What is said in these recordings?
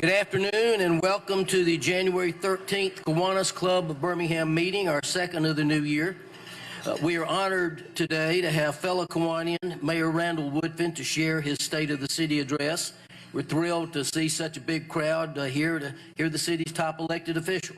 Good afternoon and welcome to the January 13th Kiwanis Club of Birmingham meeting, our second of the new year. We are honored today to have fellow Kiwanian Mayor Randall Woodfin to share his State of the City address. We're thrilled to see such a big crowd here to hear the city's top elected official.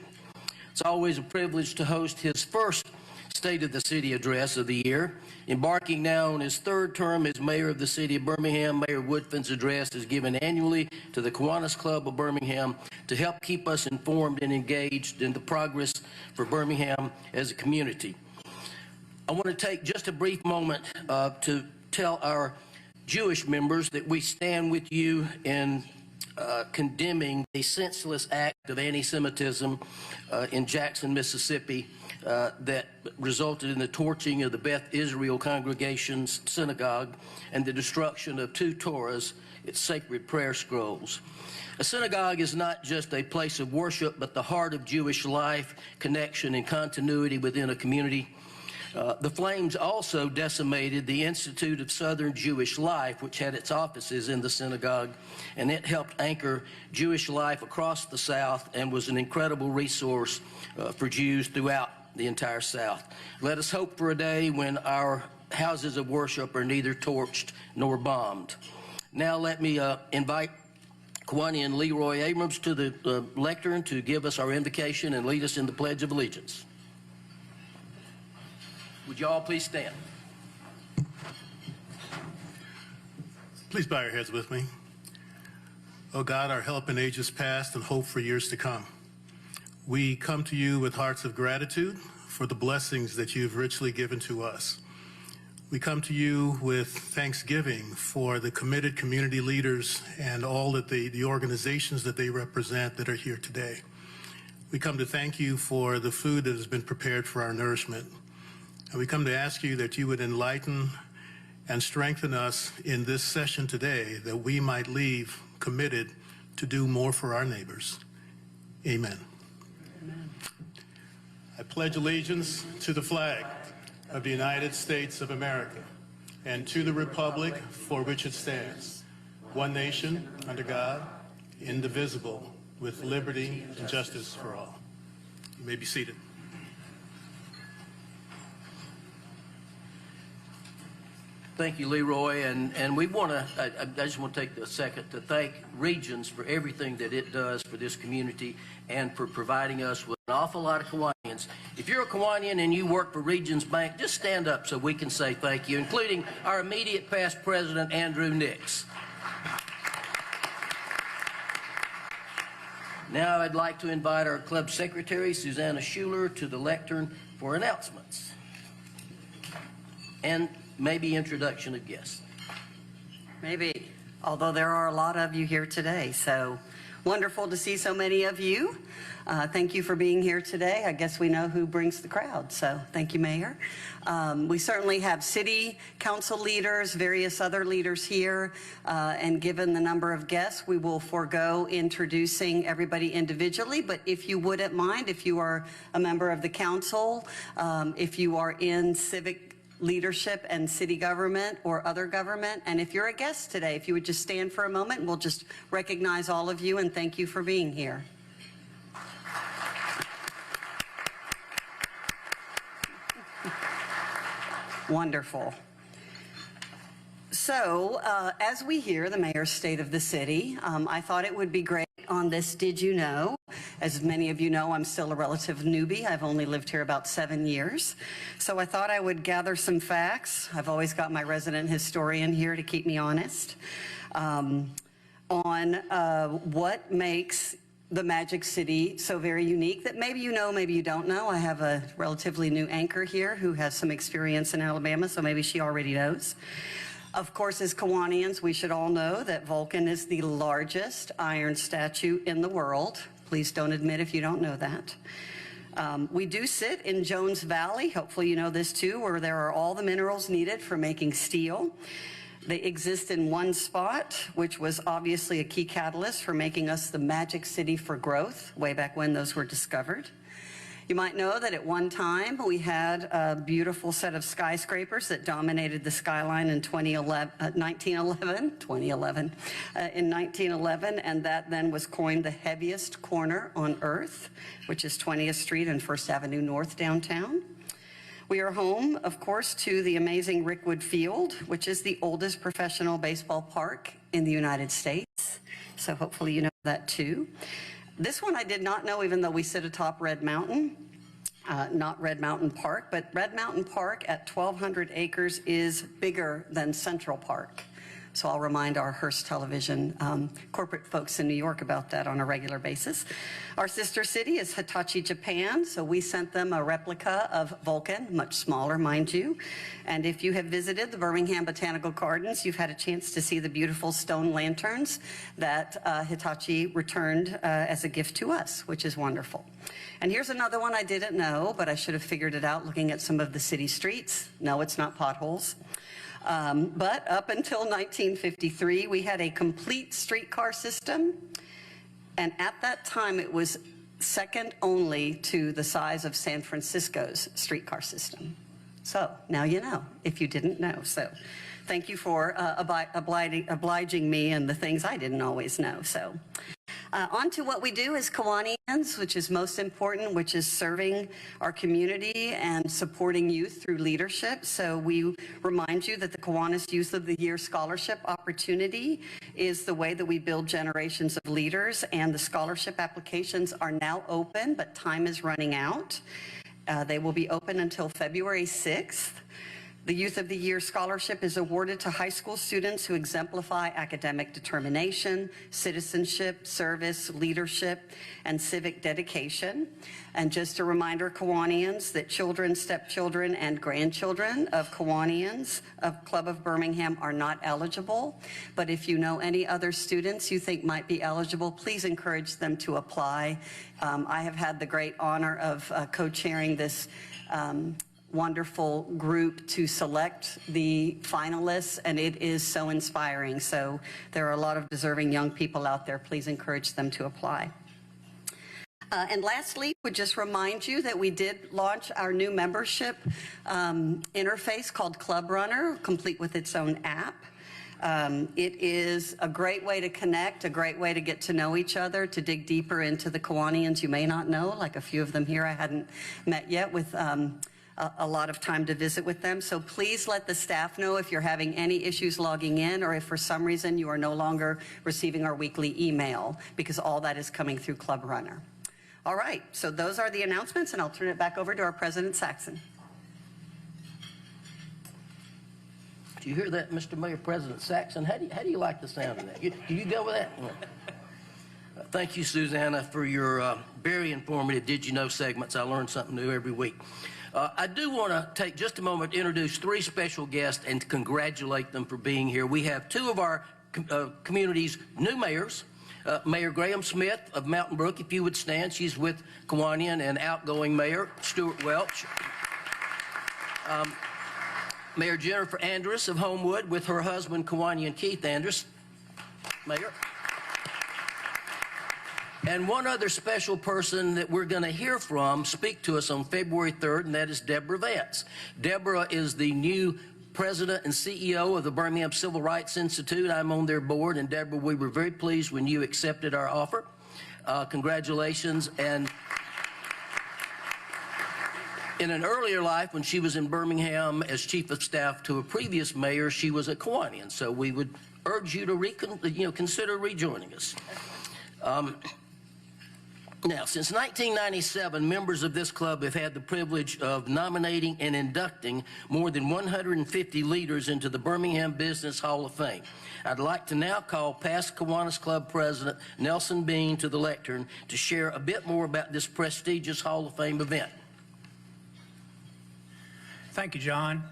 It's always a privilege to host his first State of the City address of the year. Embarking now on his third term as mayor of the city of Birmingham, Mayor Woodfin's address is given annually to the Kiwanis Club of Birmingham to help keep us informed and engaged in the progress for Birmingham as a community. I want to take just a brief moment to tell our Jewish members that we stand with you in condemning a senseless act of anti-Semitism in Jackson, Mississippi, that resulted in the torching of the Beth Israel Congregation's synagogue and the destruction of 2 Torahs, its sacred prayer scrolls. A synagogue is not just a place of worship, but the heart of Jewish life, connection, and continuity within a community. The flames also decimated the Institute of Southern Jewish Life, which had its offices in the synagogue, and it helped anchor Jewish life across the South and was an incredible resource for Jews throughout the entire South. Let us hope for a day when our houses of worship are neither torched nor bombed. Now let me invite Kiwanian Leroy Abrams to the lectern to give us our invocation and lead us in the Pledge of Allegiance. Would you all please stand? Please bow your heads with me. Oh God, our help in ages past and hope for years to come. We come to you with hearts of gratitude for the blessings that you've richly given to us. We come to you with thanksgiving for the committed community leaders and all that the organizations that they represent that are here today. We come to thank you for the food that has been prepared for our nourishment. And we come to ask you that you would enlighten and strengthen us in this session today, that we might leave committed to do more for our neighbors. Amen. Amen. I pledge allegiance to the flag of the United States of America and to the republic for which it stands, one nation under God, indivisible, with liberty and justice for all. You may be seated. Thank you, Leroy, and we want to, I just want to take a second to thank Regions for everything that it does for this community and for providing us with an awful lot of Kiwanians. If you're a Kiwanian and you work for Regions Bank, just stand up so we can say thank you, including our immediate past president, Andrew Nix. Now I'd like to invite our club secretary, Susanna Schuler, to the lectern for announcements and maybe introduction of guests. Maybe, although there are a lot of you here today, so wonderful to see so many of you. Thank you for being here today. I guess we know who brings the crowd, so thank you, Mayor. We certainly have city council leaders, various other leaders here, and given the number of guests, we will forego introducing everybody individually, but if you wouldn't mind, if you are a member of the council, if you are in civic leadership and city government or other government, and if you're a guest today, if you would just stand for a moment, and we'll just recognize all of you and thank you for being here. Wonderful. So, as we hear the mayor's State of the City, I thought it would be great on this Did You Know? As many of you know, I'm still a relative newbie. I've only lived here about 7 years. So I thought I would gather some facts. I've always got my resident historian here to keep me honest on what makes the Magic City so very unique that maybe you know, maybe you don't know. I have a relatively new anchor here who has some experience in Alabama, so maybe she already knows. Of course, as Kiwanians, we should all know that Vulcan is the largest iron statue in the world. Please don't admit if you don't know that. We do sit in Jones Valley, hopefully you know this too, where there are all the minerals needed for making steel. They exist in one spot, which was obviously a key catalyst for making us the Magic City for growth, way back when those were discovered. You might know that at one time we had a beautiful set of skyscrapers that dominated the skyline in 1911, and that then was coined the heaviest corner on earth, which is 20th Street and First Avenue North downtown. We are home, of course, to the amazing Rickwood Field, which is the oldest professional baseball park in the United States. So hopefully you know that too. This one I did not know, even though we sit atop Red Mountain. Not Red Mountain Park, but Red Mountain Park at 1,200 acres is bigger than Central Park. So I'll remind our Hearst Television corporate folks in New York about that on a regular basis. Our sister city is Hitachi, Japan, so we sent them a replica of Vulcan, much smaller, mind you. And if you have visited the Birmingham Botanical Gardens, you've had a chance to see the beautiful stone lanterns that Hitachi returned as a gift to us, which is wonderful. And here's another one I didn't know, but I should have figured it out looking at some of the city streets. No, it's not potholes. But up until 1953, we had a complete streetcar system. And at that time, it was second only to the size of San Francisco's streetcar system. So now you know, if you didn't know. So thank you for obliging me and the things I didn't always know. So on to what we do as Kiwanians, which is most important, which is serving our community and supporting youth through leadership. So we remind you that the Kiwanis Youth of the Year Scholarship opportunity is the way that we build generations of leaders, and the scholarship applications are now open, but time is running out. They will be open until February 6th. The Youth of the Year Scholarship is awarded to high school students who exemplify academic determination, citizenship, service, leadership, and civic dedication. And just a reminder, Kiwanians, that children, stepchildren, and grandchildren of Kiwanians of Club of Birmingham are not eligible. But if you know any other students you think might be eligible, please encourage them to apply. I have had the great honor of co-chairing this wonderful group to select the finalists, and it is so inspiring. So there are a lot of deserving young people out there. Please encourage them to apply. And lastly, would just remind you that we did launch our new membership interface called Club Runner, complete with its own app. It is a great way to connect, a great way to get to know each other, to dig deeper into the Kiwanians you may not know, like a few of them here I hadn't met yet, with a lot of time to visit with them. So please let the staff know if you're having any issues logging in, or if for some reason you are no longer receiving our weekly email, because all that is coming through Club Runner. All right, so those are the announcements, and I'll turn it back over to our President Saxon. Do you hear that, Mr. Mayor, President Saxon? How do you like the sound of that? Do you go with that? Thank you, Susanna, for your very informative Did You Know segments. I learn something new every week. I do want to take just a moment to introduce three special guests and to congratulate them for being here. We have two of our community's new mayors. Mayor Graham Smith of Mountain Brook, if you would stand. She's with Kiwanian, and outgoing Mayor Stuart Welch. Mayor Jennifer Andrus of Homewood with her husband Kiwanian Keith Andrus. Mayor. And one other special person that we're going to hear from speak to us on February 3rd, and that is Deborah Vance. Deborah is the new President and CEO of the Birmingham Civil Rights Institute. I'm on their board, and Deborah, we were very pleased when you accepted our offer. Congratulations. And in an earlier life, when she was in Birmingham as Chief of Staff to a previous mayor, she was a Kiwanian. So we would urge you to consider rejoining us. Now, since 1997, members of this club have had the privilege of nominating and inducting more than 150 leaders into the Birmingham Business Hall of Fame. I'd like to now call past Kiwanis Club President Nelson Bean to the lectern to share a bit more about this prestigious Hall of Fame event. Thank you, John.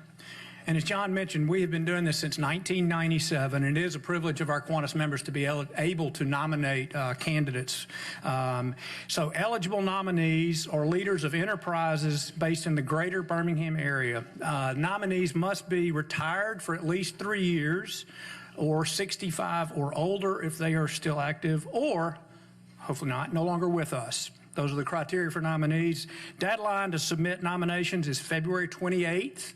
And as John mentioned, we have been doing this since 1997, and it is a privilege of our Kiwanis members to be able to nominate candidates. So eligible nominees are leaders of enterprises based in the greater Birmingham area. Nominees must be retired for at least 3 years, or 65 or older if they are still active, or hopefully not, no longer with us. Those are the criteria for nominees. Deadline to submit nominations is February 28th.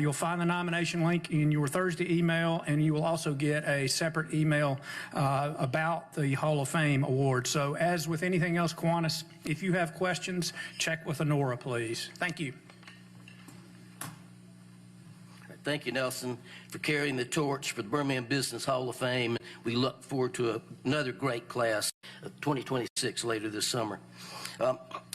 You'll find the nomination link in your Thursday email, and you will also get a separate email about the Hall of Fame award. So as with anything else, Kiwanis, if you have questions, check with Honora, please. Thank you. Thank you, Nelson, for carrying the torch for the Birmingham Business Hall of Fame. We look forward to another great class of 2026 later this summer.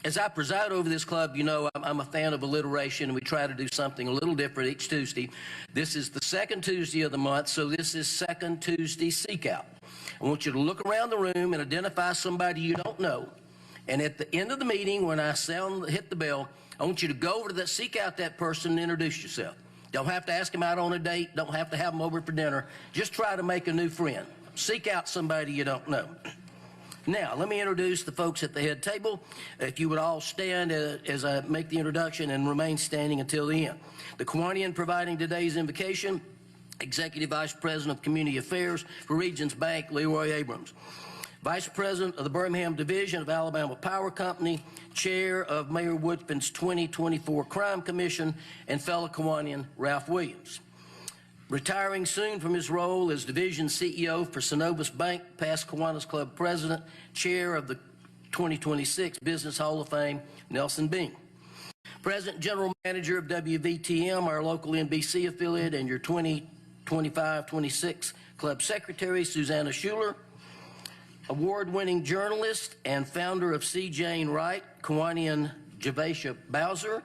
As I preside over this club, you know, I'm a fan of alliteration, and we try to do something a little different each Tuesday. This is the second Tuesday of the month, so this is Second Tuesday Seek Out. I want you to look around the room and identify somebody you don't know. And at the end of the meeting, when I hit the bell, I want you to go over to that, seek out that person and introduce yourself. Don't have to ask them out on a date. Don't have to have them over for dinner. Just try to make a new friend. Seek out somebody you don't know. Now, let me introduce the folks at the head table. If you would all stand as I make the introduction and remain standing until the end. The Kiwanian providing today's invocation, Executive Vice President of Community Affairs for Regions Bank, Leroy Abrams. Vice President of the Birmingham Division of Alabama Power Company, Chair of Mayor Woodfin's 2024 Crime Commission, and fellow Kiwanian Ralph Williams. Retiring soon from his role as Division CEO for Synovus Bank, past Kiwanis Club President, Chair of the 2026 Business Hall of Fame, Nelson Bean. Present General Manager of WVTM, our local NBC affiliate, and your 2025-26 Club Secretary, Susanna Schuler. Award-winning journalist and founder of C. Jane Wright, Kiwanian Javacia Bowser,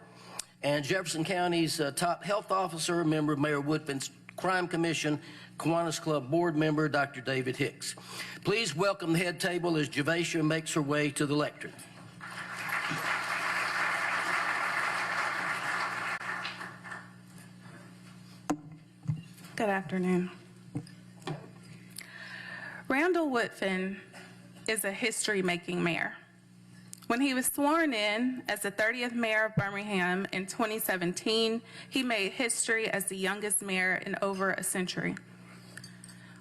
and Jefferson County's top health officer, member of Mayor Woodfin's Crime Commission, Kiwanis Club board member, Dr. David Hicks. Please welcome the head table as Javacia makes her way to the lectern. Good afternoon. Randall Woodfin is a history-making mayor. When he was sworn in as the 30th mayor of Birmingham in 2017, he made history as the youngest mayor in over a century.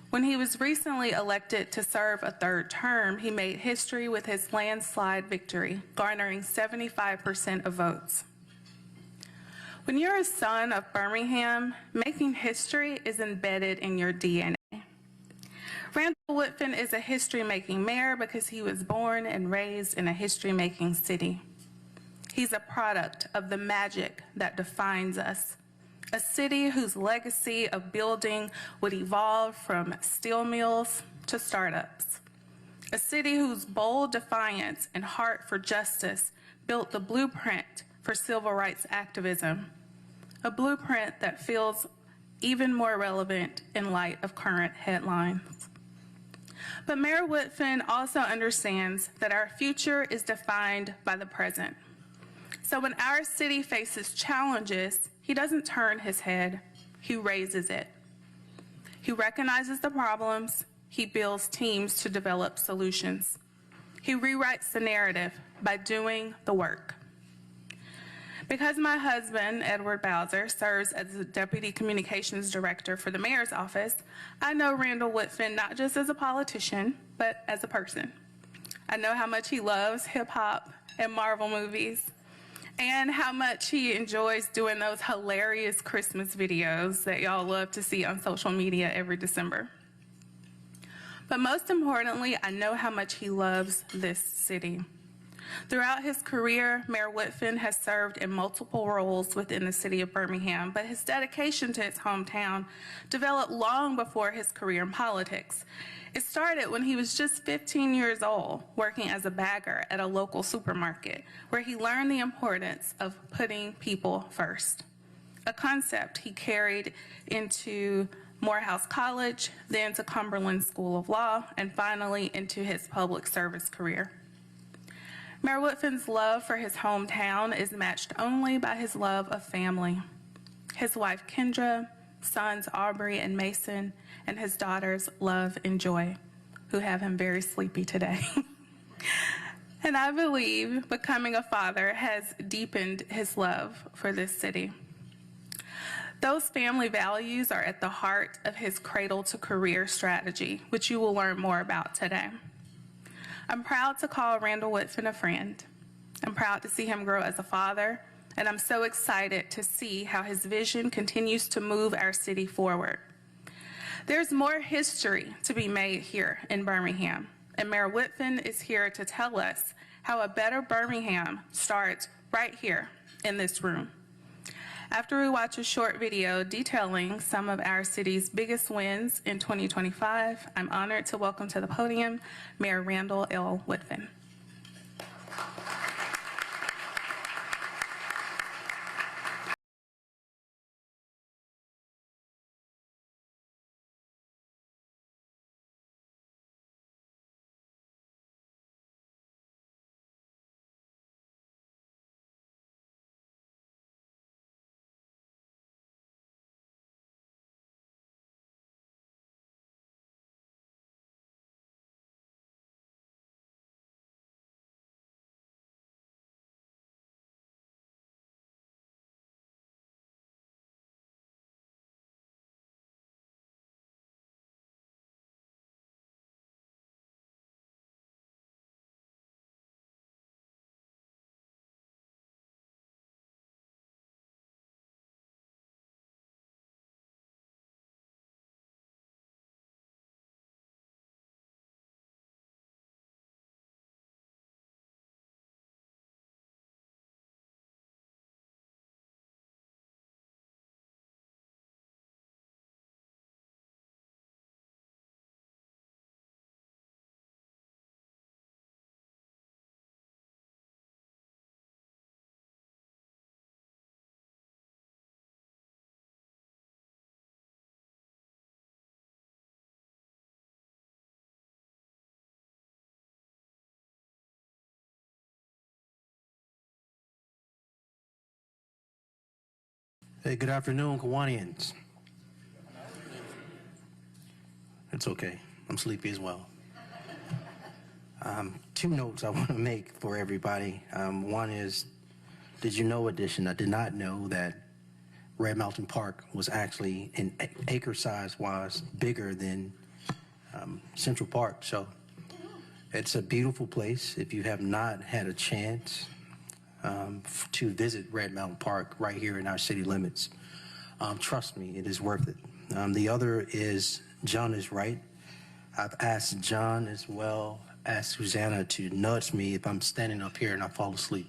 When he was recently elected to serve a third term, he made history with his landslide victory, garnering 75% of votes. When you're a son of Birmingham, making history is embedded in your DNA. Randall Woodfin is a history-making mayor because he was born and raised in a history-making city. He's a product of the magic that defines us, a city whose legacy of building would evolve from steel mills to startups, a city whose bold defiance and heart for justice built the blueprint for civil rights activism, a blueprint that feels even more relevant in light of current headlines. But Mayor Woodfin also understands that our future is defined by the present. So when our city faces challenges, he doesn't turn his head, he raises it. He recognizes the problems, he builds teams to develop solutions. He rewrites the narrative by doing the work. Because my husband, Edward Bowser, serves as the Deputy Communications Director for the Mayor's Office, I know Randall Woodfin not just as a politician, but as a person. I know how much he loves hip-hop and Marvel movies, and how much he enjoys doing those hilarious Christmas videos that y'all love to see on social media every December. But most importantly, I know how much he loves this city. Throughout his career, Mayor Woodfin has served in multiple roles within the city of Birmingham, but his dedication to his hometown developed long before his career in politics. It started when he was just 15 years old, working as a bagger at a local supermarket, where he learned the importance of putting people first, a concept he carried into Morehouse College, then to Cumberland School of Law, and finally into his public service career. Mayor Woodfin's love for his hometown is matched only by his love of family. His wife, Kendra, sons Aubrey and Mason, and his daughters, Love and Joy, who have him very sleepy today. And I believe becoming a father has deepened his love for this city. Those family values are at the heart of his cradle to career strategy, which you will learn more about today. I'm proud to call Randall Woodfin a friend. I'm proud to see him grow as a father, and I'm so excited to see how his vision continues to move our city forward. There's more history to be made here in Birmingham, and Mayor Woodfin is here to tell us how a better Birmingham starts right here in this room. After we watch a short video detailing some of our city's biggest wins in 2025, I'm honored to welcome to the podium Mayor Randall L. Woodfin. Hey, good afternoon, Kiwanians. It's okay. I'm sleepy as well. Two notes I want to make for everybody. One is, did you know edition? I did not know that Red Mountain Park was actually, in acre size wise, bigger than Central Park. So it's a beautiful place. If you have not had a chance to visit Red Mountain Park right here in our city limits, trust me, it is worth it. The other is, John is right. I've asked John as well, asked Susanna to nudge me if I'm standing up here and I fall asleep.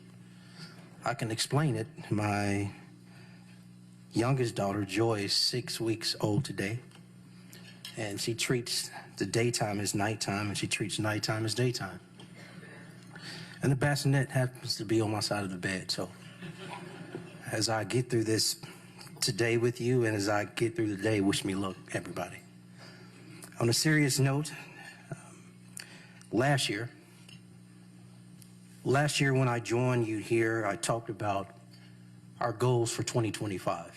I can explain it. My youngest daughter, Joy, is 6 weeks old today, and she treats the daytime as nighttime, and she treats nighttime as daytime. And the bassinet happens to be on my side of the bed. So as I get through this today with you, and as I get through the day, wish me luck, everybody. On a serious note, last year when I joined you here, I talked about our goals for 2025.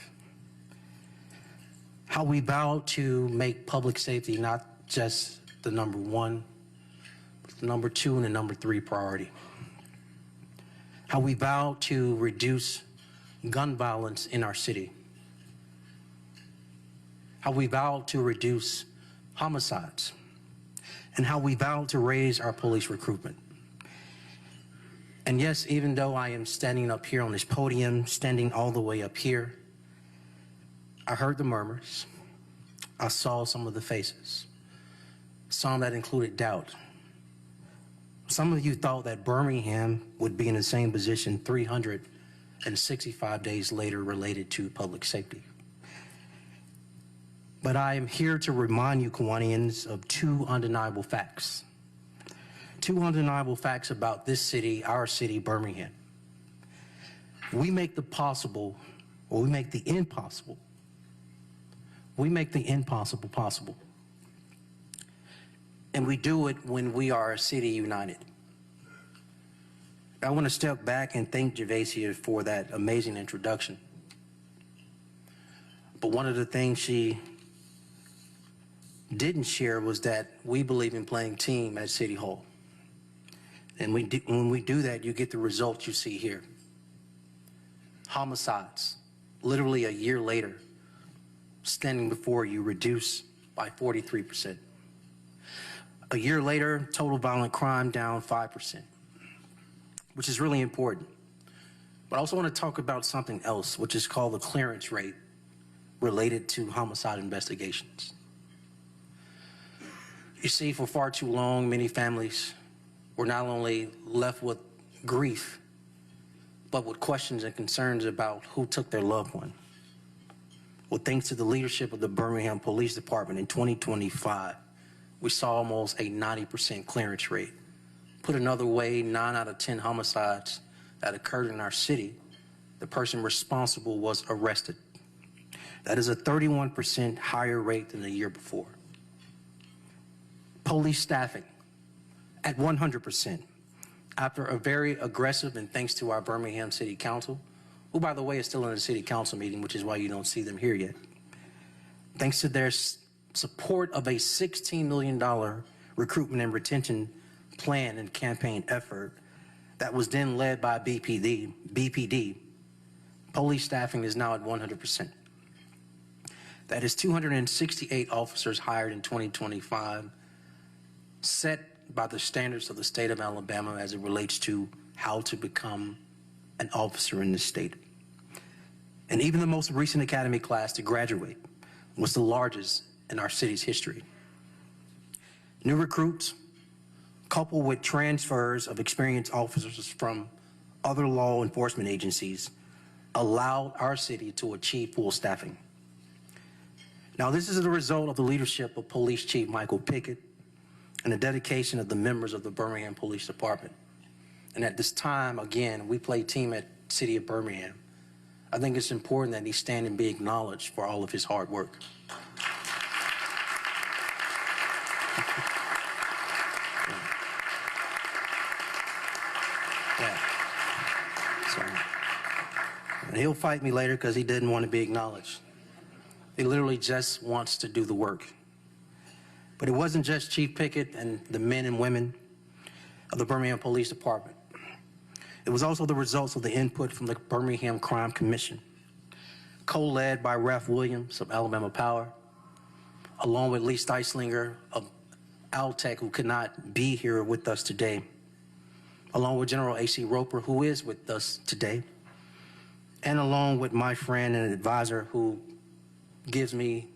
How we vowed to make public safety not just the number one, but the number two and the number three priority. How we vowed to reduce gun violence in our city. How we vowed to reduce homicides. And how we vowed to raise our police recruitment. And yes, even though I am standing up here on this podium, standing all the way up here, I heard the murmurs. I saw some of the faces. Some that included doubt. Some of you thought that Birmingham would be in the same position 365 days later related to public safety. But I am here to remind you, Kiwanians, of two undeniable facts. Two undeniable facts about this city, our city, Birmingham. We make the possible, or we make the impossible. We make the impossible possible. And we do it when we are a city united. I want to step back and thank Javasia for that amazing introduction. But one of the things she didn't share was that we believe in playing team at City Hall. And when we do that, you get the results you see here. Homicides, literally a year later, standing before you, reduced by 43%. A year later, total violent crime down 5%, which is really important. But I also want to talk about something else, which is called the clearance rate related to homicide investigations. You see, for far too long, many families were not only left with grief, but with questions and concerns about who took their loved one. Well, thanks to the leadership of the Birmingham Police Department in 2025, we saw almost a 90% clearance rate. Put another way, 9 out of 10 homicides that occurred in our city, the person responsible was arrested. That is a 31% higher rate than the year before. Police staffing at 100%. After a very aggressive, and thanks to our Birmingham City Council, who, by the way, is still in the City Council meeting, which is why you don't see them here yet. Thanks to their support of a $16 million recruitment and plan and campaign effort that was then led by BPD, police staffing is now at 100%. That is 268 officers hired in 2025, set by the standards of the state of Alabama as it relates to how to become an officer in this state. And even the most recent academy class to graduate was the largest in our city's history. New recruits, coupled with transfers of experienced officers from other law enforcement agencies, allowed our city to achieve full staffing. Now, this is the result of the leadership of Police Chief Michael Pickett and the dedication of the members of the Birmingham Police Department. And at this time, again, we play team at City of Birmingham. I think it's important that he stand and be acknowledged for all of his hard work. And he'll fight me later because he didn't want to be acknowledged. He literally just wants to do the work. But it wasn't just Chief Pickett and the men and women of the Birmingham Police Department. It was also the results of the input from the Birmingham Crime Commission, co-led by Ref Williams of Alabama Power, along with Lee Steislinger of Altech, who could not be here with us today, along with General A.C. Roper, who is with us today, and along with my friend and advisor who gives me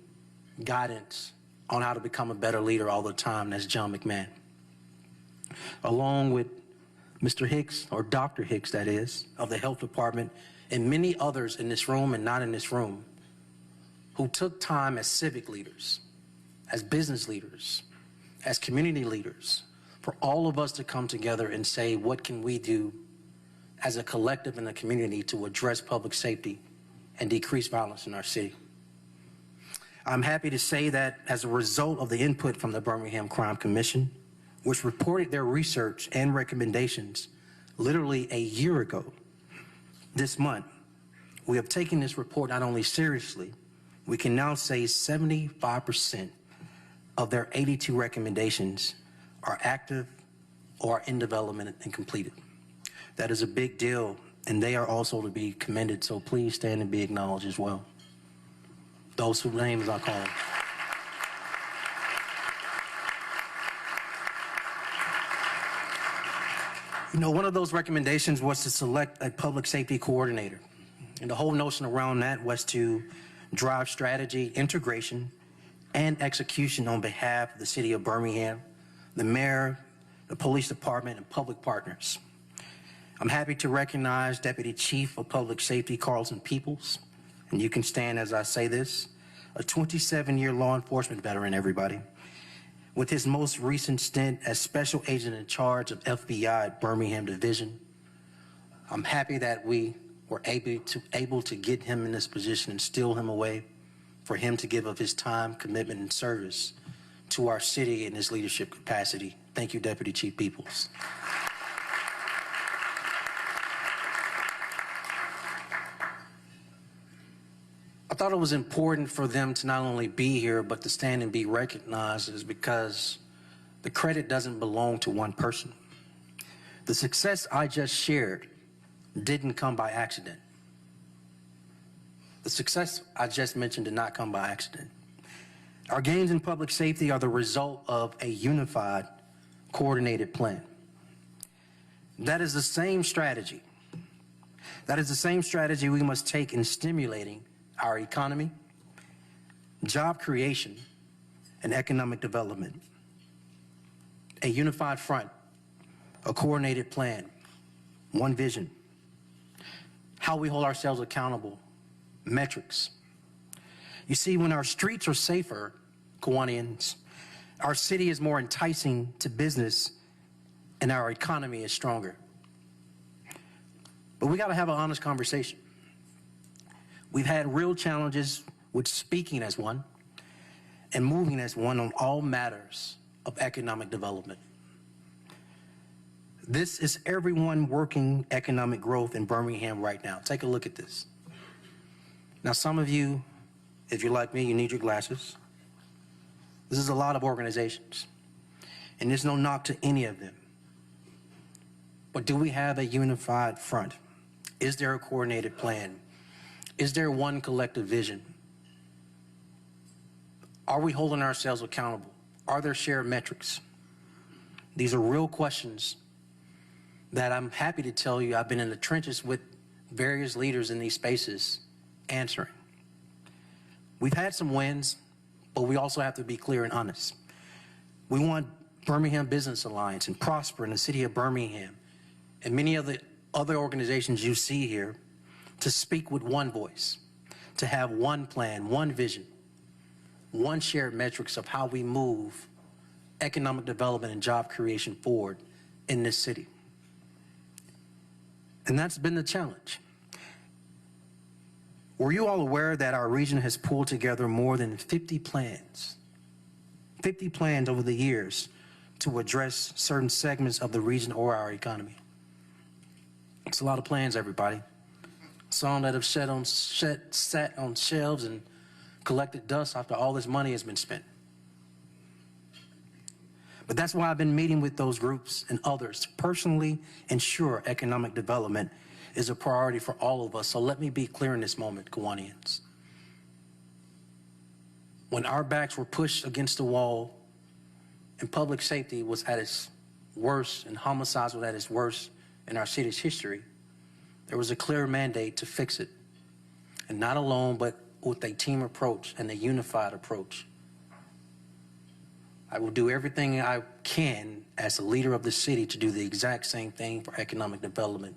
guidance on how to become a better leader all the time, that's John McMahon. Along with Mr. Hicks, or Dr. Hicks, that is, of the Health Department, and many others in this room and not in this room, who took time as civic leaders, as business leaders, as community leaders, for all of us to come together and say, what can we do as a collective in the community to address public safety and decrease violence in our city? I'm happy to say that as a result of the input from the Birmingham Crime Commission, which reported their research and recommendations literally a year ago, this month, we have taken this report not only seriously, we can now say 75% of their 82 recommendations are active or in development and completed. That is a big deal, and they are also to be commended, so please stand and be acknowledged as well. Those whose names I call. You know, one of those recommendations was to select a public safety coordinator. And the whole notion around that was to drive strategy, integration, and execution on behalf of the city of Birmingham, the mayor, the police department, and public partners. I'm happy to recognize Deputy Chief of Public Safety, Carlton Peoples, and you can stand as I say this, a 27-year law enforcement veteran, everybody, with his most recent stint as Special Agent in charge of FBI at Birmingham Division. I'm happy that we were able to get him in this position and steal him away for him to give of his time, commitment, and service to our city in his leadership capacity. Thank you, Deputy Chief Peoples. I thought it was important for them to not only be here, but to stand and be recognized, is because the credit doesn't belong to one person. The success I just shared didn't come by accident. The success I just mentioned did not come by accident. Our gains in public safety are the result of a unified, coordinated plan. That is the same strategy. That is the same strategy we must take in stimulating our economy, job creation, and economic development. A unified front, a coordinated plan, one vision. How we hold ourselves accountable, metrics. You see, when our streets are safer, Kiwanians, our city is more enticing to business and our economy is stronger. But we got to have an honest conversation. We've had real challenges with speaking as one and moving as one on all matters of economic development. This is everyone working economic growth in Birmingham right now. Take a look at this. Now, some of you, if you're like me, you need your glasses. This is a lot of organizations, and there's no knock to any of them. But do we have a unified front? Is there a coordinated plan? Is there one collective vision? Are we holding ourselves accountable? Are there shared metrics? These are real questions that I'm happy to tell you I've been in the trenches with various leaders in these spaces answering. We've had some wins, but we also have to be clear and honest. We want Birmingham Business Alliance and Prosper in the city of Birmingham and many of the other organizations you see here to speak with one voice, to have one plan, one vision, one shared metrics of how we move economic development and job creation forward in this city. And that's been the challenge. Were you all aware that our region has pulled together more than 50 plans over the years to address certain segments of the region or our economy? It's a lot of plans, everybody. Some that have sat on shelves and collected dust after all this money has been spent. But that's why I've been meeting with those groups and others to personally ensure economic development is a priority for all of us. So let me be clear in this moment, Kiwanians. When our backs were pushed against the wall and public safety was at its worst and homicides were at its worst in our city's history, there was a clear mandate to fix it. And not alone, but with a team approach and a unified approach. I will do everything I can as a leader of the city to do the exact same thing for economic development.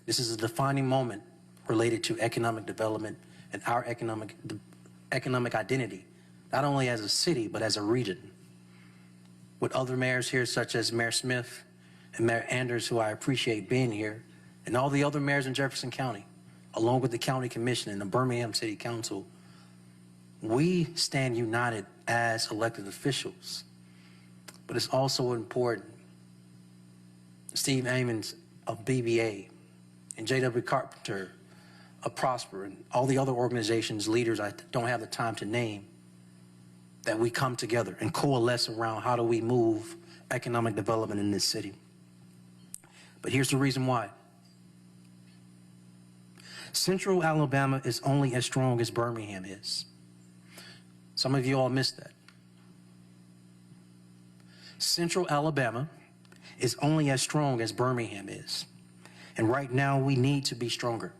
This is a defining moment related to economic development and our economic identity, not only as a city, but as a region. With other mayors here, such as Mayor Smith and Mayor Anders, who I appreciate being here, and all the other mayors in Jefferson County, along with the County Commission and the Birmingham City Council, we stand united as elected officials. But it's also important, Steve Amons of BBA and J.W. Carpenter of Prosper and all the other organizations, leaders I don't have the time to name, that we come together and coalesce around how do we move economic development in this city. But here's the reason why. Central Alabama is only as strong as Birmingham is. Some of you all missed that. Central Alabama is only as strong as Birmingham is. And right now we need to be stronger.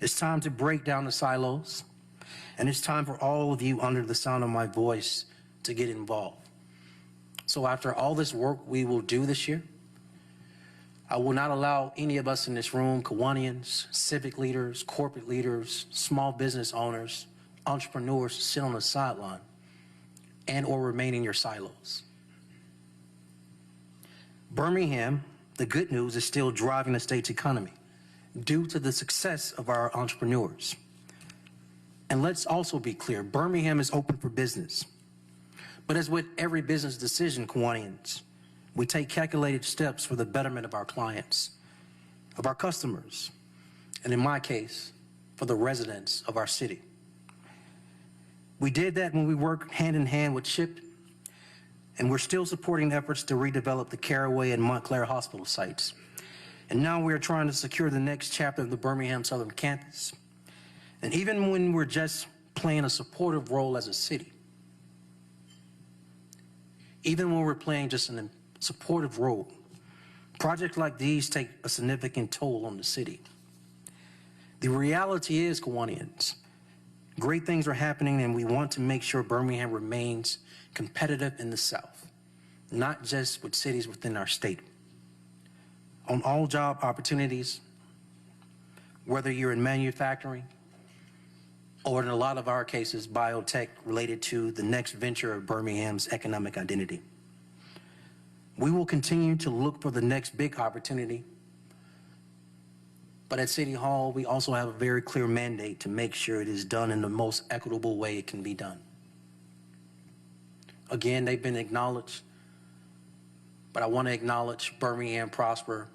It's time to break down the silos, and it's time for all of you under the sound of my voice to get involved. So after all this work we will do this year, I will not allow any of us in this room, Kiwanians, civic leaders, corporate leaders, small business owners, entrepreneurs to sit on the sideline and or remain in your silos. Birmingham, the good news, is still driving the state's economy due to the success of our entrepreneurs. And let's also be clear, Birmingham is open for business. But as with every business decision, Kiwanians, we take calculated steps for the betterment of our clients, of our customers, and in my case, for the residents of our city. We did that when we worked hand in hand with CHIP, and we're still supporting efforts to redevelop the Caraway and Montclair hospital sites. And now we are trying to secure the next chapter of the Birmingham Southern Campus. And even when we're just playing a supportive role as a city, even when we're playing just a supportive role. Projects like these take a significant toll on the city. The reality is, Kiwanians, great things are happening, and we want to make sure Birmingham remains competitive in the South, not just with cities within our state. On all job opportunities, whether you're in manufacturing or in a lot of our cases, biotech related to the next venture of Birmingham's economic identity. We will continue to look for the next big opportunity. But at City Hall, we also have a very clear mandate to make sure it is done in the most equitable way it can be done. Again, they've been acknowledged, but I want to acknowledge Birmingham Prosper,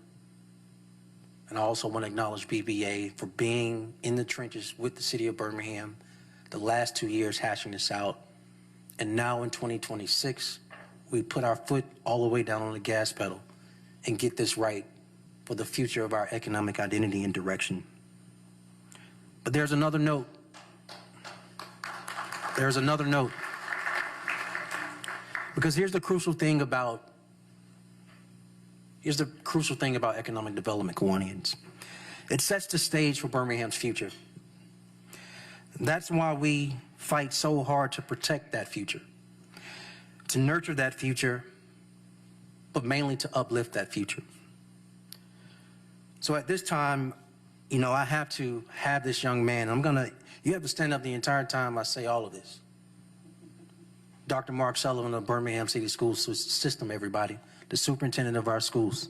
and I also want to acknowledge BBA for being in the trenches with the city of Birmingham the last 2 years hashing this out. And now in 2026, we put our foot all the way down on the gas pedal and get this right for the future of our economic identity and direction. But there's another note. There's another note. Because here's the crucial thing about economic development, Kiwanians. It sets the stage for Birmingham's future. That's why we fight so hard to protect that future, to nurture that future, but mainly to uplift that future. So at this time, I have to have this young man. You have to stand up the entire time I say all of this. Dr. Mark Sullivan of Birmingham City School System, everybody, the superintendent of our schools.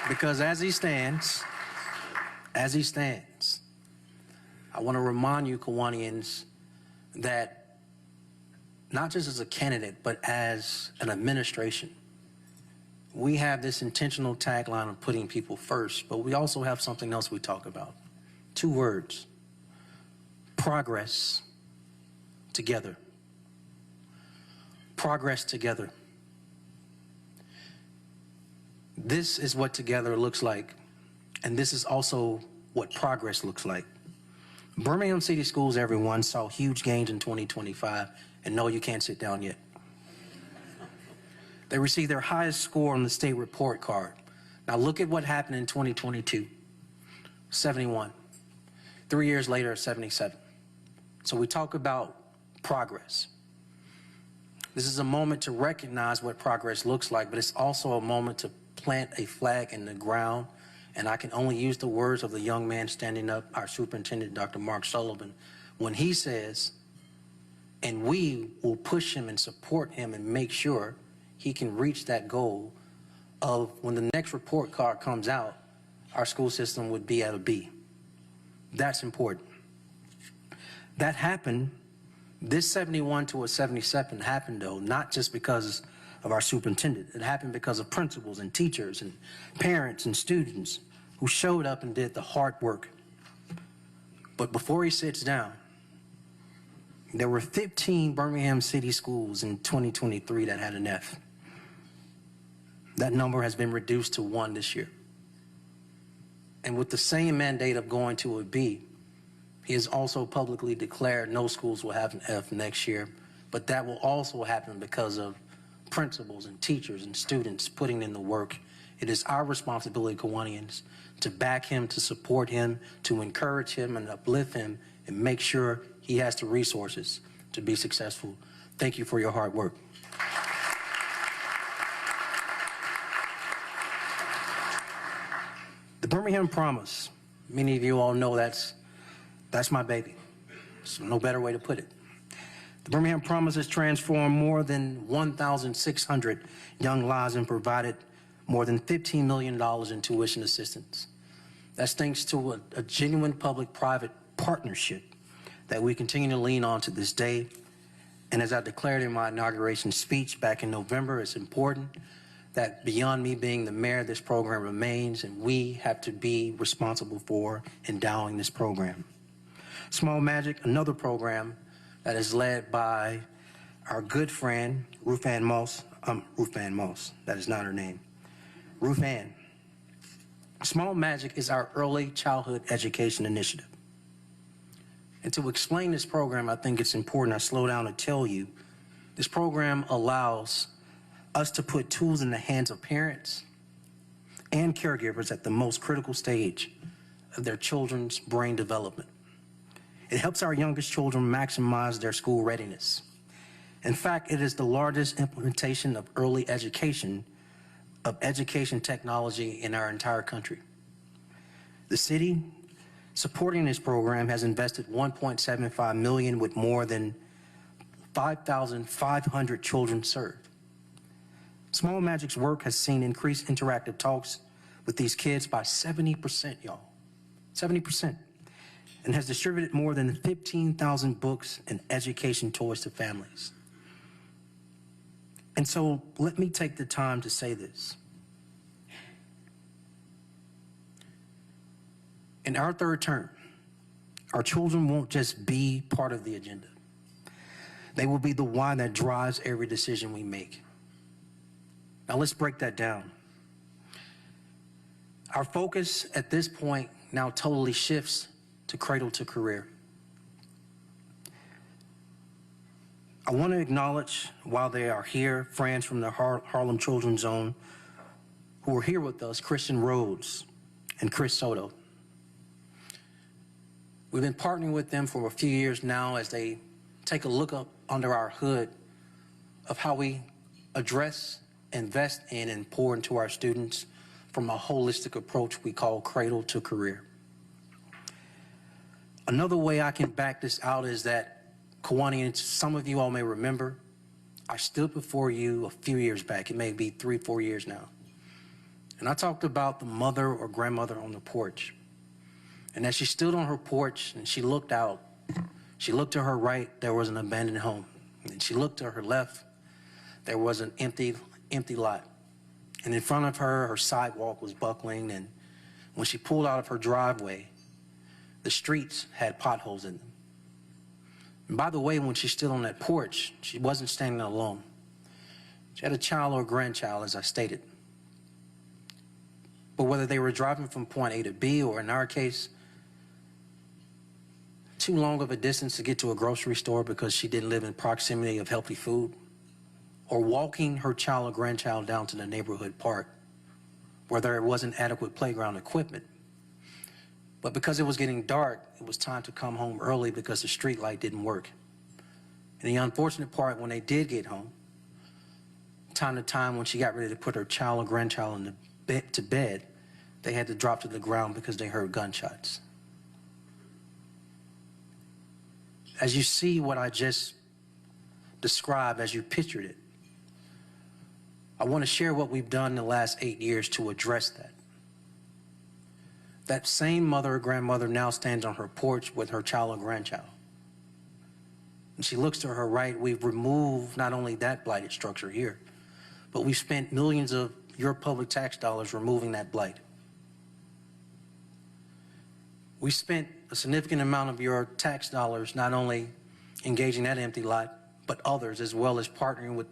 Because as he stands, I want to remind you, Kiwanians, that not just as a candidate, but as an administration, we have this intentional tagline of putting people first, but we also have something else we talk about. 2 words: progress together. Progress together. This is what together looks like, and this is also what progress looks like. Birmingham City Schools, everyone, saw huge gains in 2025, and no, you can't sit down yet. They received their highest score on the state report card. Now look at what happened in 2022, 71. 3 years later, 77. So we talk about progress. This is a moment to recognize what progress looks like, but it's also a moment to plant a flag in the ground. And I can only use the words of the young man standing up, our superintendent, Dr. Mark Sullivan, when he says, and we will push him and support him and make sure he can reach that goal of when the next report card comes out, our school system would be at a B. That's important. That happened, this 71 to a 77 happened though, not just because of our superintendent. It happened because of principals and teachers and parents and students who showed up and did the hard work. But before he sits down, there were 15 Birmingham City schools in 2023 that had an F. That number has been reduced to 1 this year. And with the same mandate of going to a B, he has also publicly declared no schools will have an F next year, but that will also happen because of principals and teachers and students putting in the work. It is our responsibility, Kiwanians, to back him, to support him, to encourage him and uplift him, and make sure he has the resources to be successful. Thank you for your hard work. The Birmingham Promise, many of you all know that's my baby. So no better way to put it. The Birmingham Promise has transformed more than 1,600 young lives and provided more than $15 million in tuition assistance. That's thanks to a genuine public-private partnership that we continue to lean on to this day. And as I declared in my inauguration speech back in November, it's important that beyond me being the mayor, this program remains, and we have to be responsible for endowing this program. Small Magic, another program that is led by our good friend, Ruth Ann Moss. That is not her name. Ruth Ann. Small Magic is our early childhood education initiative. And to explain this program, I think it's important I slow down to tell you, this program allows us to put tools in the hands of parents and caregivers at the most critical stage of their children's brain development. It helps our youngest children maximize their school readiness. In fact, it is the largest implementation of early education, of education technology in our entire country. The city supporting this program has invested $1.75 million with more than 5,500 children served. Small Magic's work has seen increased interactive talks with these kids by 70%, y'all. 70%. And has distributed more than 15,000 books and education toys to families. And so let me take the time to say this. In our third term, our children won't just be part of the agenda. They will be the why that drives every decision we make. Now let's break that down. Our focus at this point now totally shifts to cradle to career. I want to acknowledge, while they are here, friends from the Harlem Children's Zone who are here with us, Christian Rhodes and Chris Soto. We've been partnering with them for a few years now as they take a look up under our hood of how we address, invest in, and pour into our students from a holistic approach we call cradle to career. Another way I can back this out is that, Kiwanians, some of you all may remember, I stood before you a few years back, it may be 3-4 years now, and I talked about the mother or grandmother on the porch. And as she stood on her porch and she looked out, she looked to her right, there was an abandoned home. And she looked to her left, there was an empty lot. And in front of her, her sidewalk was buckling, and when she pulled out of her driveway, the streets had potholes in them. And by the way, when she stood on that porch, she wasn't standing alone. She had a child or a grandchild, as I stated. But whether they were driving from point A to B, or in our case, too long of a distance to get to a grocery store because she didn't live in proximity of healthy food, or walking her child or grandchild down to the neighborhood park where there wasn't adequate playground equipment. But because it was getting dark, it was time to come home early because the street light didn't work. And the unfortunate part, when they did get home, time to time when she got ready to put her child or grandchild to bed, they had to drop to the ground because they heard gunshots. As you see what I just described, as you pictured it, I want to share what we've done in the last 8 years to address that. That same mother or grandmother now stands on her porch with her child or grandchild. And she looks to her right. We've removed not only that blighted structure here, but we've spent millions of your public tax dollars removing that blight. We spent a significant amount of your tax dollars not only engaging that empty lot, but others, as well as partnering with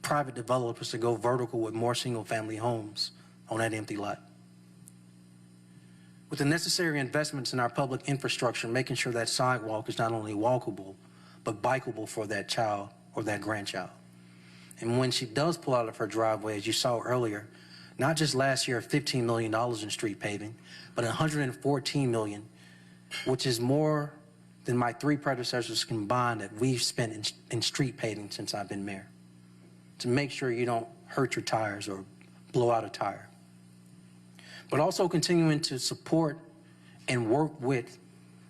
private developers to go vertical with more single-family homes on that empty lot. With the necessary investments in our public infrastructure, making sure that sidewalk is not only walkable, but bikeable for that child or that grandchild. And when she does pull out of her driveway, as you saw earlier, not just last year, $15 million in street paving, but $114 million, which is more than my 3 predecessors combined that we've spent in street paving since I've been mayor, to make sure you don't hurt your tires or blow out a tire. But also continuing to support and work with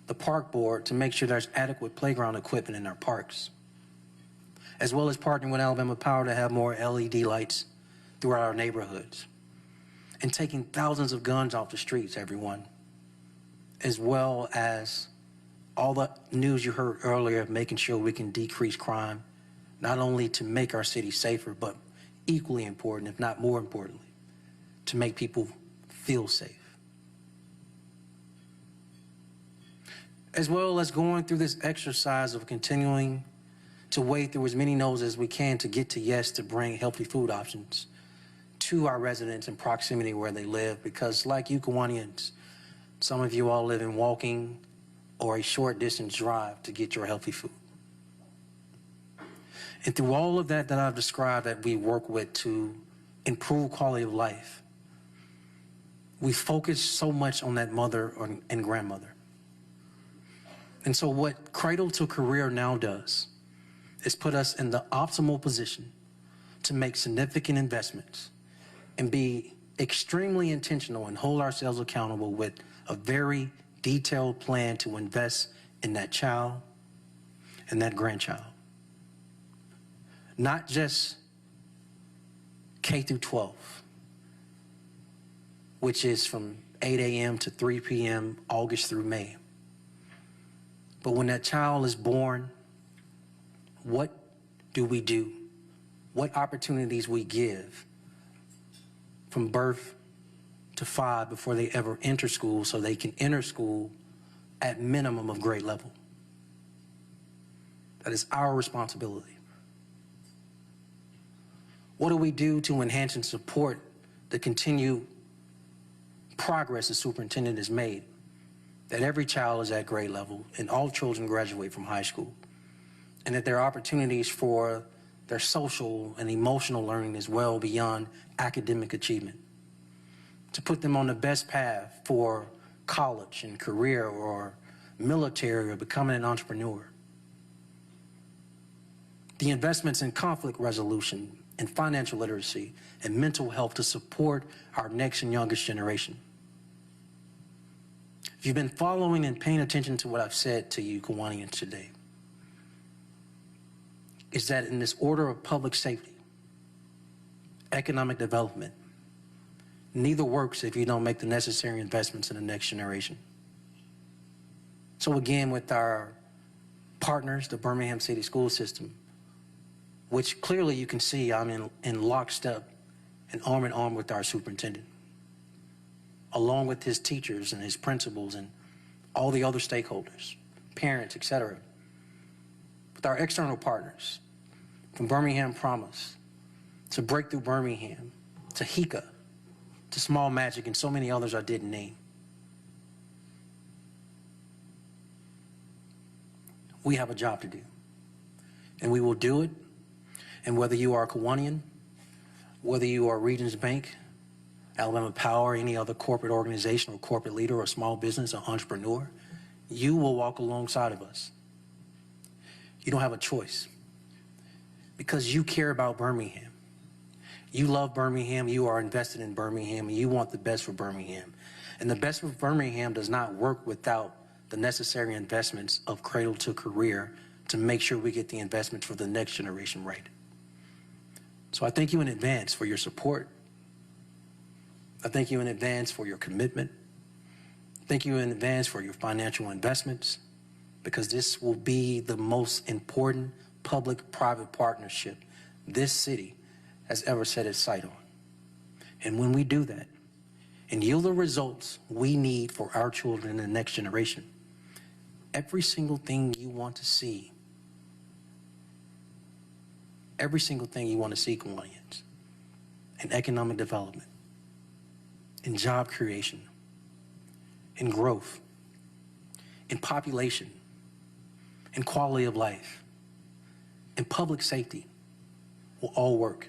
the park board to make sure there's adequate playground equipment in our parks, as well as partnering with Alabama Power to have more LED lights throughout our neighborhoods, and taking thousands of guns off the streets, everyone, as well as all the news you heard earlier of making sure we can decrease crime, not only to make our city safer, but equally important, if not more importantly, to make people feel safe. As well as going through this exercise of continuing to wade through as many no's as we can to get to yes to bring healthy food options to our residents in proximity where they live, because like you Kiwanians, some of you all live in walking or a short distance drive to get your healthy food. And through all of that I've described that we work with to improve quality of life, we focus so much on that mother and grandmother. And so what Cradle to Career now does is put us in the optimal position to make significant investments and be extremely intentional and hold ourselves accountable with a very detailed plan to invest in that child and that grandchild. Not just K through 12, which is from 8 a.m. to 3 p.m., August through May. But when that child is born, what do we do? What opportunities we give from birth to 5 before they ever enter school so they can enter school at minimum of grade level. That is our responsibility. What do we do to enhance and support the continued progress the superintendent has made? That every child is at grade level and all children graduate from high school, and that there are opportunities for their social and emotional learning as well beyond academic achievement, to put them on the best path for college and career or military or becoming an entrepreneur. The investments in conflict resolution and financial literacy and mental health to support our next and youngest generation. If you've been following and paying attention to what I've said to you, Kiwanians, today, is that in this order of public safety, economic development, neither works if you don't make the necessary investments in the next generation. So again, with our partners, the Birmingham City School System, which clearly you can see I'm in lockstep and arm with our superintendent, along with his teachers and his principals and all the other stakeholders, parents, etc. With our external partners, from Birmingham Promise to Breakthrough Birmingham to HECA to Small Magic and so many others I didn't name. We have a job to do, and we will do it. And whether you are a Kiwanian, whether you are Regions Bank, Alabama Power, any other corporate organization or corporate leader or small business or entrepreneur, you will walk alongside of us. You don't have a choice because you care about Birmingham. You love Birmingham, you are invested in Birmingham, and you want the best for Birmingham. And the best for Birmingham does not work without the necessary investments of Cradle to Career to make sure we get the investments for the next generation right. So I thank you in advance for your support. I thank you in advance for your commitment. Thank you in advance for your financial investments, because this will be the most important public-private partnership this city has ever set its sight on. And when we do that and yield the results we need for our children and the next generation, every single thing you want to see, Kiwanians, in economic development, in job creation, in growth, in population, in quality of life, in public safety, will all work.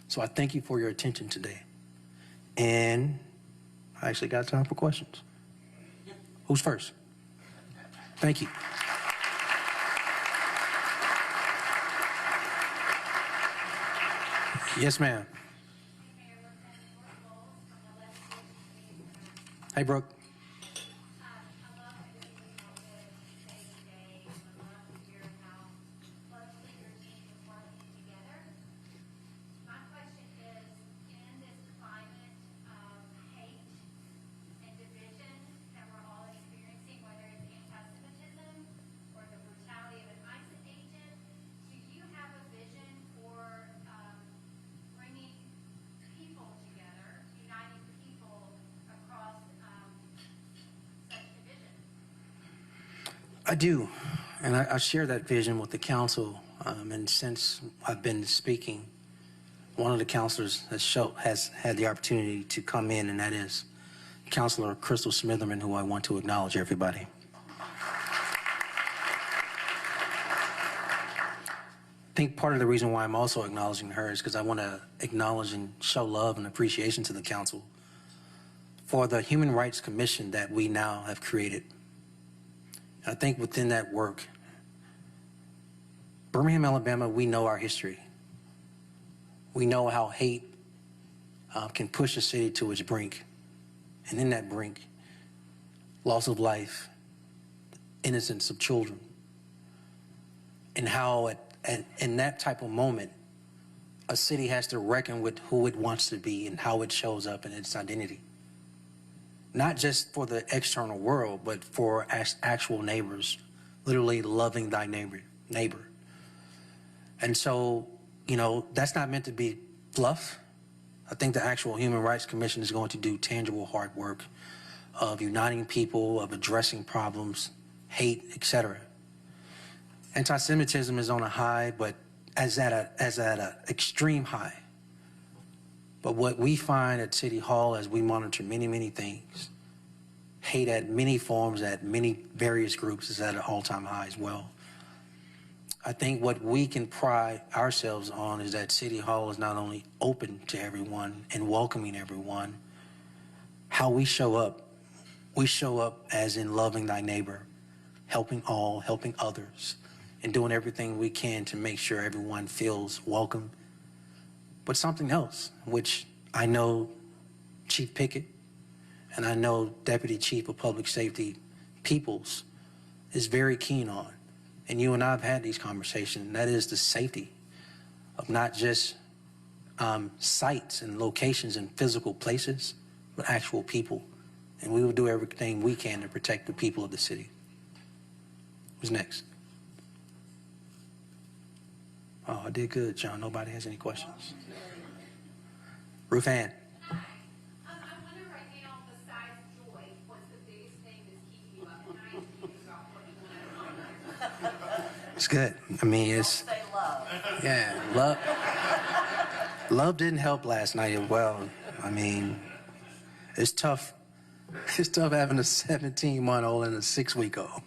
So I thank you for your attention today. And I actually got time for questions. Who's first? Thank you. Yes, ma'am. Hey, Brooke. I do, and I share that vision with the council. And since I've been speaking, one of the counselors has had the opportunity to come in, and that is Councilor Crystal Smitherman, who I want to acknowledge, everybody. think part of the reason why I'm also acknowledging her is because I want to acknowledge and show love and appreciation to the council for the Human Rights Commission that we now have created. I think within that work, Birmingham, Alabama, we know our history. We know how hate can push a city to its brink. And in that brink, loss of life, innocence of children, and how in that type of moment, a city has to reckon with who it wants to be and how it shows up in its identity. Not just for the external world, but for actual neighbors, literally loving thy neighbor. And so, you know, that's not meant to be fluff. I think the actual Human Rights Commission is going to do tangible hard work of uniting people, of addressing problems, hate, etc. Anti-Semitism is on a high, but as at an extreme high. But what we find at City Hall as we monitor many, many things, hate at many forms, at many various groups is at an all-time high as well. I think what we can pride ourselves on is that City Hall is not only open to everyone and welcoming everyone, how we show up as in loving thy neighbor, helping all, helping others, and doing everything we can to make sure everyone feels welcome. But something else, which I know Chief Pickett and I know Deputy Chief of Public Safety Peoples is very keen on, and you and I have had these conversations, and that is the safety of not just sites and locations and physical places, but actual people. And we will do everything we can to protect the people of the city. Who's next? Oh, I did good, John. Nobody has any questions. Ruth Ann. I wonder right now, besides joy, what's the biggest thing that's keeping you up at night and thinking about what you want to accomplish? It's good. I mean, it's, Say love. yeah, love didn't help last night as well. I mean, it's tough. It's tough having a 17-month-old and a 6-week-old.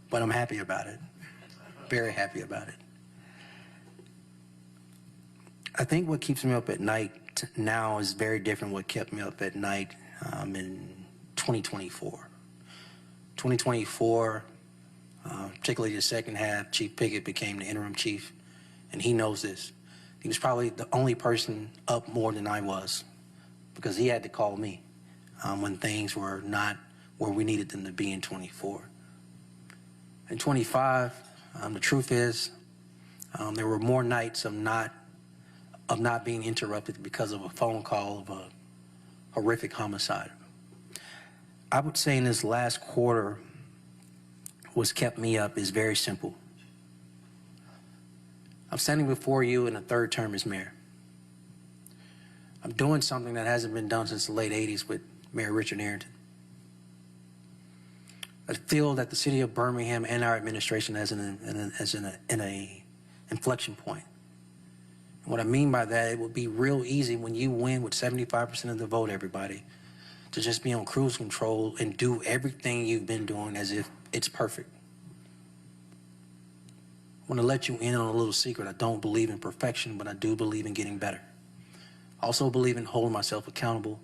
But I'm happy about it. Very happy about it. I think what keeps me up at night now is very different what kept me up at night in 2024. 2024, particularly the second half, Chief Pickett became the interim chief, and he knows this. He was probably the only person up more than I was because he had to call me when things were not where we needed them to be in 24. In 25, the truth is there were more nights of not being interrupted because of a phone call of a horrific homicide. I would say in this last quarter, what's kept me up is very simple. I'm standing before you in a third term as mayor. I'm doing something that hasn't been done since the late 80s with Mayor Richard Arrington. I feel that the city of Birmingham and our administration is in a inflection point. What I mean by that, it would be real easy when you win with 75% of the vote, everybody, to just be on cruise control and do everything you've been doing as if it's perfect. I want to let you in on a little secret. I don't believe in perfection, but I do believe in getting better. I also believe in holding myself accountable,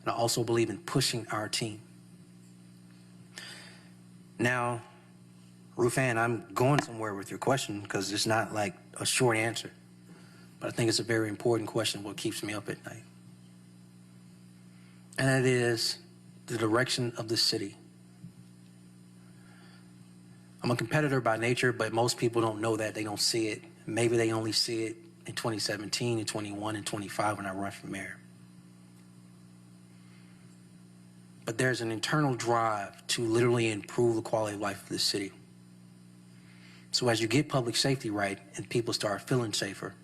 and I also believe in pushing our team. Now, Ruth Ann, I'm going somewhere with your question because it's not like a short answer. But I think it's a very important question, what keeps me up at night. And that is the direction of the city. I'm a competitor by nature, but most people don't know that. They don't see it. Maybe they only see it in 2017 and 21 and 25 when I run for mayor. But there's an internal drive to literally improve the quality of life of the city. So as you get public safety right and people start feeling safer,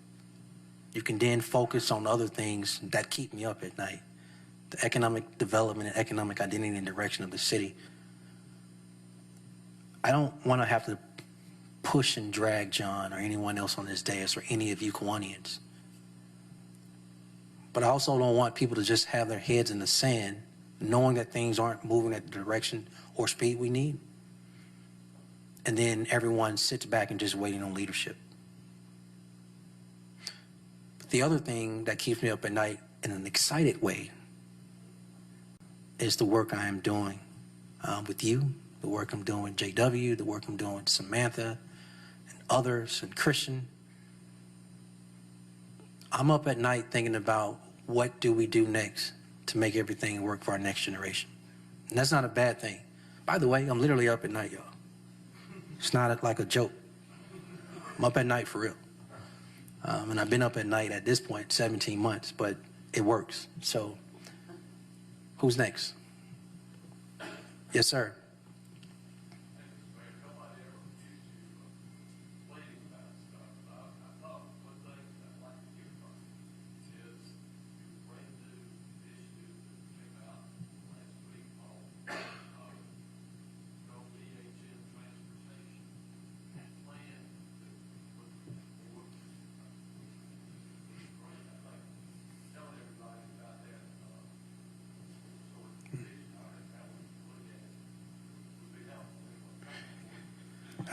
you can then focus on other things that keep me up at night. The economic development and economic identity and direction of the city. I don't want to have to push and drag John or anyone else on this dais or any of you Kiwanians. But I also don't want people to just have their heads in the sand knowing that things aren't moving at the direction or speed we need. And then everyone sits back and just waiting on leadership. The other thing that keeps me up at night in an excited way is the work I am doing with you, the work I'm doing with JW, the work I'm doing with Samantha and others and Christian. I'm up at night thinking about what do we do next to make everything work for our next generation. And that's not a bad thing. By the way, I'm literally up at night, y'all. It's not like a joke. I'm up at night for real. And I've been up at night at this point 17 months, but it works. So who's next? Yes, sir.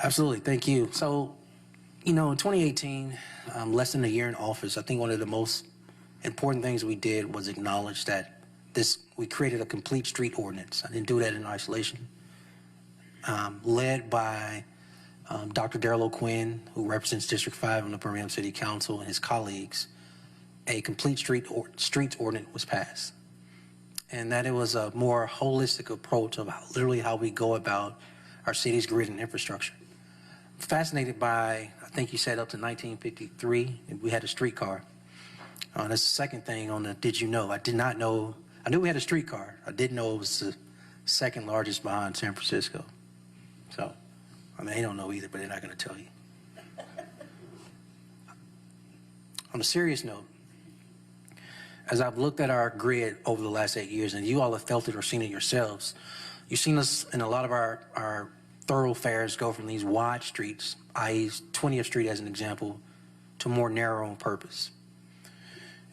Absolutely. Thank you. So, in 2018, less than a year in office, I think one of the most important things we did was acknowledge that we created a complete street ordinance. I didn't do that in isolation. Led by Dr. Darrell O'Quinn, who represents District 5 on the Birmingham City Council, and his colleagues, a complete streets ordinance was passed. And that it was a more holistic approach of literally how we go about our city's grid and infrastructure. Fascinated by, I think you said up to 1953, we had a streetcar. That's the second thing on the did you know. I did not know. I knew we had a streetcar. I didn't know it was the second largest behind San Francisco. So, they don't know either, but they're not going to tell you. On a serious note, as I've looked at our grid over the last 8 years, and you all have felt it or seen it yourselves, you've seen us in a lot of our thoroughfares go from these wide streets, i.e. 20th Street as an example, to more narrow on purpose.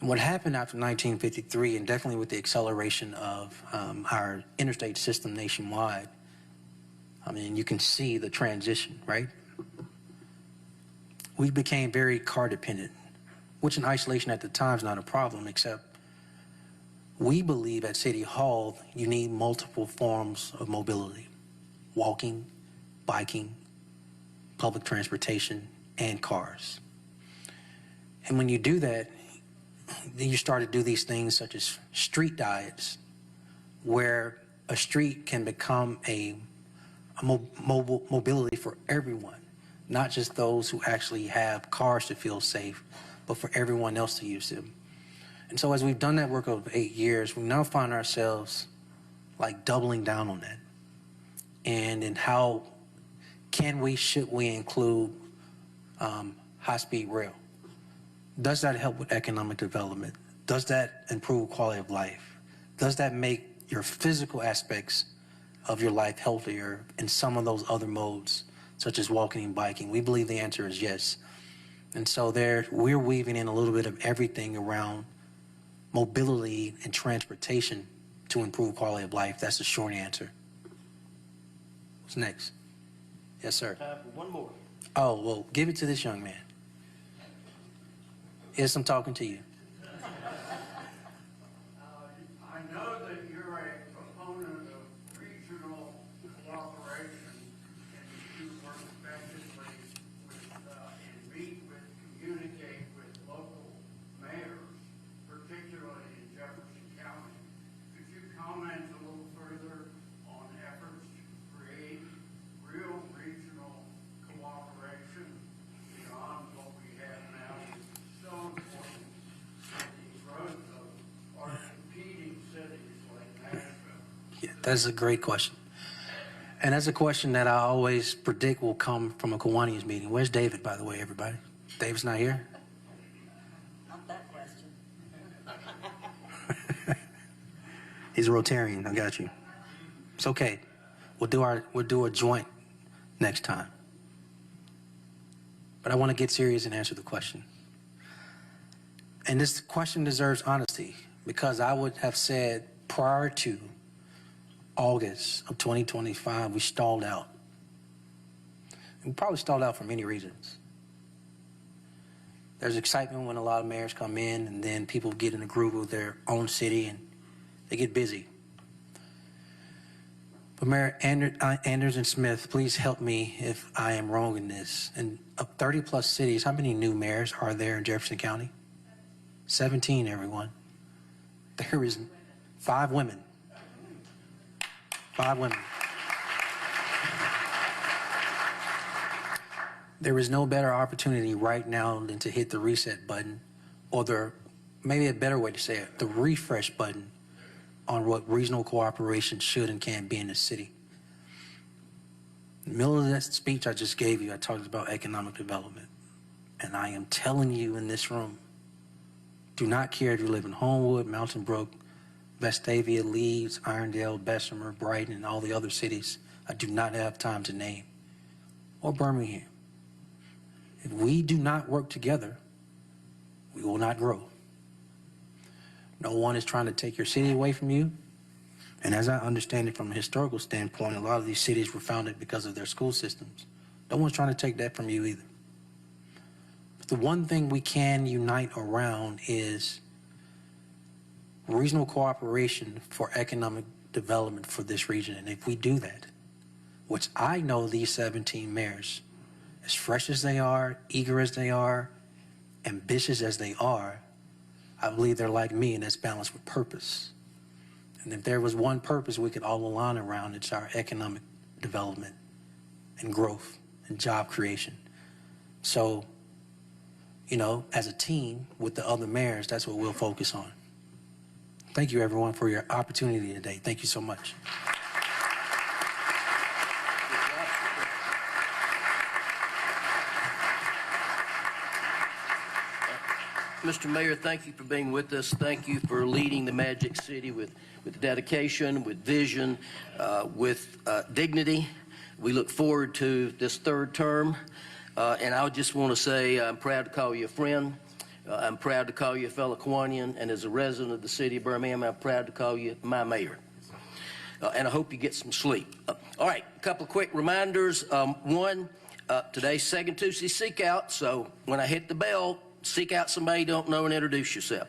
And what happened after 1953, and definitely with the acceleration of our interstate system nationwide, you can see the transition, right? We became very car dependent, which in isolation at the time is not a problem, except we believe at City Hall you need multiple forms of mobility: walking, biking, public transportation, and cars. And when you do that, then you start to do these things such as street diets, where a street can become a mobility for everyone, not just those who actually have cars to feel safe, but for everyone else to use them. And so as we've done that work over 8 years, we now find ourselves like doubling down on that. And in how should we include high-speed rail? Does that help with economic development? Does that improve quality of life? Does that make your physical aspects of your life healthier in some of those other modes, such as walking and biking? We believe the answer is yes. And so we're weaving in a little bit of everything around mobility and transportation to improve quality of life. That's the short answer. What's next? Yes, sir. Time for one more. Oh, well, give it to this young man. Yes, I'm talking to you. I know that you're a proponent of regional cooperation and you work effectively and meet with, communicate with local mayors, particularly in Jefferson County. Could you comment a little further on efforts to create real regional cooperation beyond what we have now? It's so important that these roads are competing cities like Nashville. Yeah, that's a great question. And that's a question that I always predict will come from a Kiwanians meeting. Where's David, by the way, everybody? David's not here? Not that question. He's a Rotarian. I got you. It's okay. We'll do a joint next time. But I want to get serious and answer the question. And this question deserves honesty, because I would have said prior to August of 2025, we stalled out. And we probably stalled out for many reasons. There's excitement when a lot of mayors come in, and then people get in a groove with their own city and they get busy. But Mayor Anders and Smith, please help me if I am wrong in this. In 30-plus cities, how many new mayors are there in Jefferson County? 17, everyone. There is 5 women. 5 women. There is no better opportunity right now than to hit the reset button, or maybe a better way to say it, the refresh button on what regional cooperation should and can be in the city. In the middle of that speech I just gave you, I talked about economic development. And I am telling you in this room, do not care if you live in Homewood, Mountain Brook, Vestavia, Leeds, Irondale, Bessemer, Brighton, and all the other cities I do not have time to name, or Birmingham. If we do not work together, we will not grow. No one is trying to take your city away from you. And as I understand it from a historical standpoint, a lot of these cities were founded because of their school systems. No one's trying to take that from you either. But the one thing we can unite around is regional cooperation for economic development for this region. And if we do that, which I know these 17 mayors, as fresh as they are, eager as they are, ambitious as they are, I believe they're like me, and that's balanced with purpose. And if there was one purpose we could all align around, it's our economic development and growth and job creation. So, you know, as a team with the other mayors, that's what we'll focus on. Thank you, everyone, for your opportunity today. Thank you so much. Mr. Mayor, thank you for being with us. Thank you for leading the Magic City with dedication, with vision, with dignity. We look forward to this 3rd term. And I just want to say I'm proud to call you a friend. I'm proud to call you a fellow Kiwanian. And as a resident of the city of Birmingham, I'm proud to call you my mayor. And I hope you get some sleep. All right, a couple of quick reminders. One, today's 2nd Tuesday Seek Out. So when I hit the bell, seek out somebody you don't know and introduce yourself.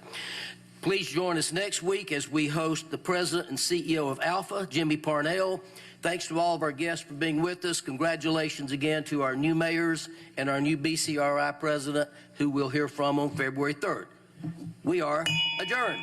Please join us next week as we host the president and CEO of Alpha, Jimmy Parnell. Thanks to all of our guests for being with us. Congratulations again to our new mayors and our new BCRI president, who we'll hear from on February 3rd. We are adjourned.